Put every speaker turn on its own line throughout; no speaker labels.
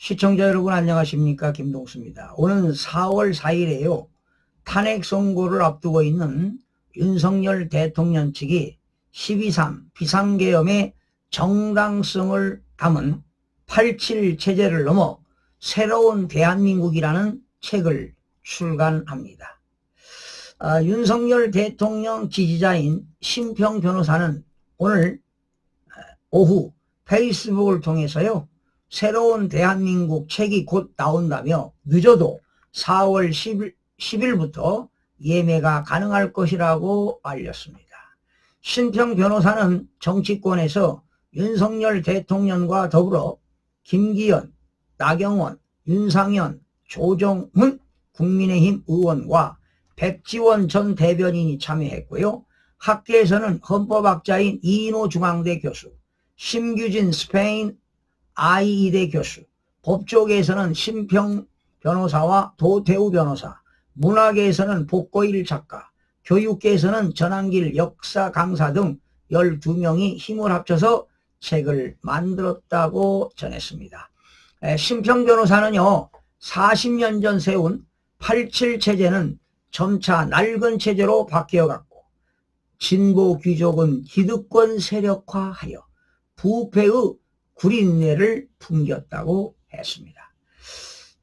시청자 여러분 안녕하십니까? 김동수입니다. 오는 4월 4일에요. 탄핵 선고를 앞두고 있는 윤석열 대통령 측이 12.3 비상계엄의 정당성을 담은 8.7 체제를 넘어 새로운 대한민국이라는 책을 출간합니다. 윤석열 대통령 지지자인 심평 변호사는 오늘 오후 페이스북을 통해서요. 새로운 대한민국 책이 곧 나온다며 늦어도 4월 10일부터 예매가 가능할 것이라고 알렸습니다. 심평 변호사는 정치권에서 윤석열 대통령과 더불어 김기현, 나경원, 윤상현, 조정훈 국민의힘 의원과 백지원 전 대변인이 참여했고요. 학계에서는 헌법학자인 이인호 중앙대 교수, 심규진 스페인 I2대 교수, 법조계에서는 심평 변호사와 도태우 변호사, 문화계에서는 복고일 작가, 교육계에서는 전한길 역사 강사 등 12명이 힘을 합쳐서 책을 만들었다고 전했습니다. 심평 변호사는요, 40년 전 세운 8.7 체제는 점차 낡은 체제로 바뀌어갔고 진보 귀족은 기득권 세력화하여 부패의 구린내를 풍겼다고 했습니다.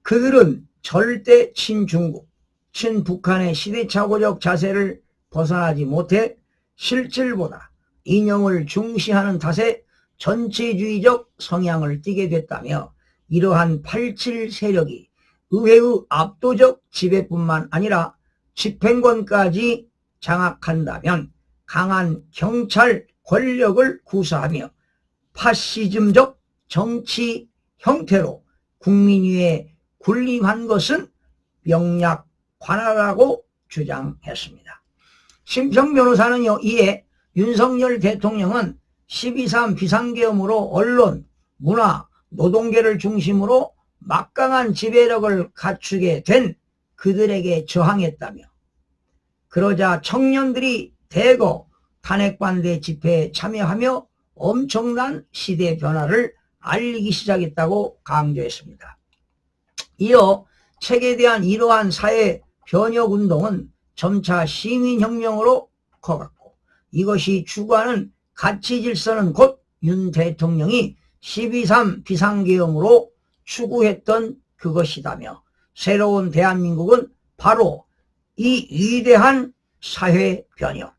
그들은 절대 친중국, 친북한의 시대착오적 자세를 벗어나지 못해 실질보다 이념을 중시하는 탓에 전체주의적 성향을 띠게 됐다며 이러한 8.7 세력이 의회의 압도적 지배뿐만 아니라 집행권까지 장악한다면 강한 경찰 권력을 구사하며 파시즘적 정치 형태로 국민 위에 군림한 것은 명약 관하라고 주장했습니다. 심평 변호사는요, 이에 윤석열 대통령은 12.3 비상계엄으로 언론, 문화, 노동계를 중심으로 막강한 지배력을 갖추게 된 그들에게 저항했다며 그러자 청년들이 대거 탄핵반대 집회에 참여하며 엄청난 시대 변화를 알리기 시작했다고 강조했습니다. 이어 책에 대한 이러한 사회 변혁 운동은 점차 시민혁명으로 커갔고 이것이 추구하는 가치 질서는 곧 윤 대통령이 12.3 비상계엄으로 추구했던 그것이다며 새로운 대한민국은 바로 이 위대한 사회 변혁,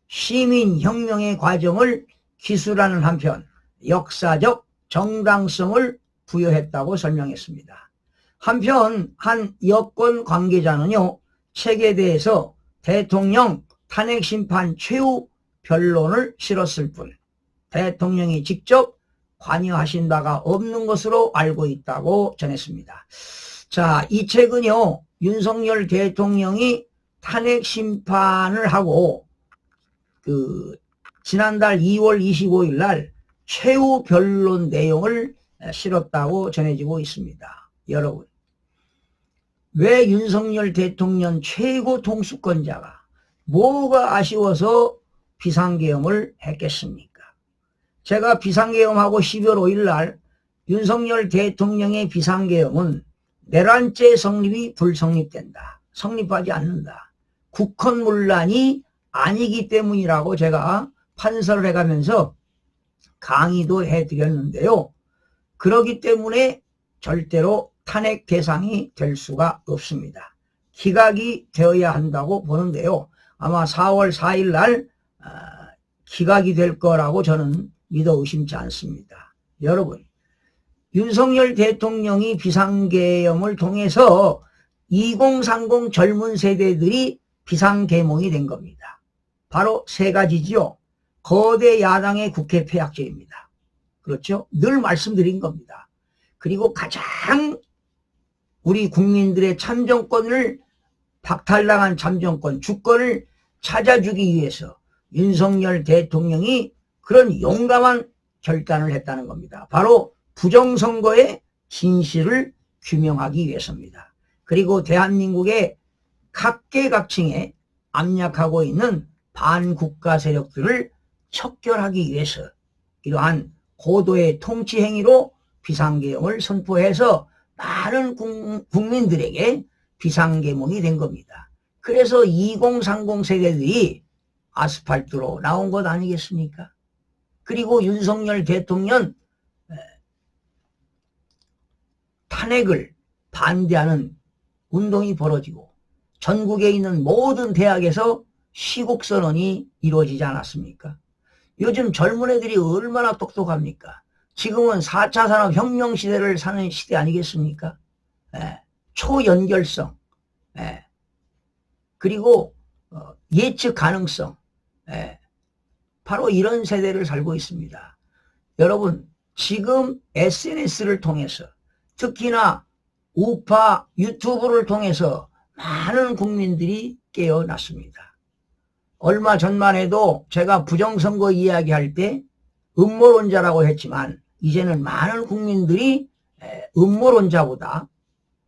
시민혁명의 과정을 기술하는 한편 역사적 정당성을 부여했다고 설명했습니다. 한편 한 여권 관계자는요, 책에 대해서 대통령 탄핵심판 최후 변론을 실었을 뿐 대통령이 직접 관여하신 바가 없는 것으로 알고 있다고 전했습니다. 자, 이 책은요, 윤석열 대통령이 탄핵심판을 하고 지난달 2월 25일 날 최후 변론 내용을 실었다고 전해지고 있습니다. 여러분, 왜 윤석열 대통령 최고 통수권자가 뭐가 아쉬워서 비상계엄을 했겠습니까? 제가 비상계엄하고 12월 5일 날 윤석열 대통령의 비상계엄은 내란죄 성립이 불성립된다. 성립하지 않는다. 국헌문란이 아니기 때문이라고 제가 판서를 해가면서 강의도 해드렸는데요. 그렇기 때문에 절대로 탄핵 대상이 될 수가 없습니다. 기각이 되어야 한다고 보는데요. 아마 4월 4일 날 기각이 될 거라고 저는 믿어 의심치 않습니다. 여러분, 윤석열 대통령이 비상계엄을 통해서 2030 젊은 세대들이 비상계몽이 된 겁니다. 바로 세 가지지요. 거대 야당의 국회 폐악질입니다. 그렇죠? 늘 말씀드린 겁니다. 그리고 가장 우리 국민들의 참정권을 박탈당한 참정권, 주권을 찾아주기 위해서 윤석열 대통령이 그런 용감한 결단을 했다는 겁니다. 바로 부정선거의 진실을 규명하기 위해서입니다. 그리고 대한민국의 각계각층에 압력하고 있는 반국가 세력들을 척결하기 위해서 이러한 고도의 통치 행위로 비상계엄을 선포해서 많은 국민들에게 비상계몽이 된 겁니다. 그래서 2030 세대들이 아스팔트로 나온 것 아니겠습니까? 그리고 윤석열 대통령 탄핵을 반대하는 운동이 벌어지고 전국에 있는 모든 대학에서 시국선언이 이루어지지 않았습니까? 요즘 젊은 애들이 얼마나 똑똑합니까? 지금은 4차 산업혁명 시대를 사는 시대 아니겠습니까? 초연결성, 그리고 예측 가능성, 바로 이런 세대를 살고 있습니다. 여러분, 지금 SNS를 통해서 특히나 우파 유튜브를 통해서 많은 국민들이 깨어났습니다. 얼마 전만 해도 제가 부정선거 이야기할 때 음모론자라고 했지만 이제는 많은 국민들이 음모론자보다,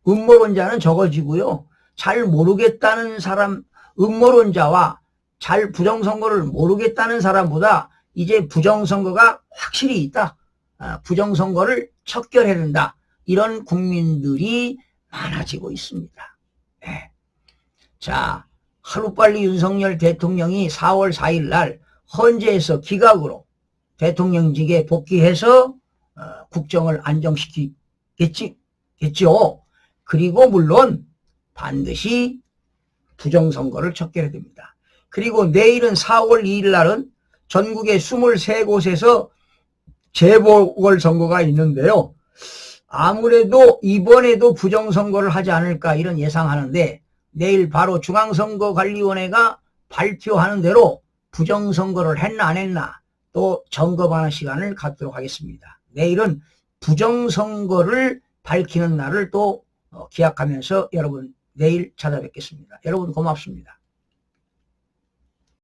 음모론자는 적어지고요, 잘 모르겠다는 사람, 음모론자와 잘 부정선거를 모르겠다는 사람보다 이제 부정선거가 확실히 있다, 부정선거를 척결해야 된다, 이런 국민들이 많아지고 있습니다. 자, 하루빨리 윤석열 대통령이 4월 4일 날 헌재에서 기각으로 대통령직에 복귀해서 국정을 안정시키겠지요. 그리고 물론 반드시 부정선거를 척결해야 됩니다. 그리고 내일은 4월 2일 날은 전국의 23곳에서 재보궐선거가 있는데요. 아무래도 이번에도 부정선거를 하지 않을까 이런 예상하는데, 내일 바로 중앙선거관리위원회가 발표하는 대로 부정선거를 했나 안 했나 또 점검하는 시간을 갖도록 하겠습니다. 내일은 부정선거를 밝히는 날을 또 기약하면서 여러분 내일 찾아뵙겠습니다. 여러분 고맙습니다.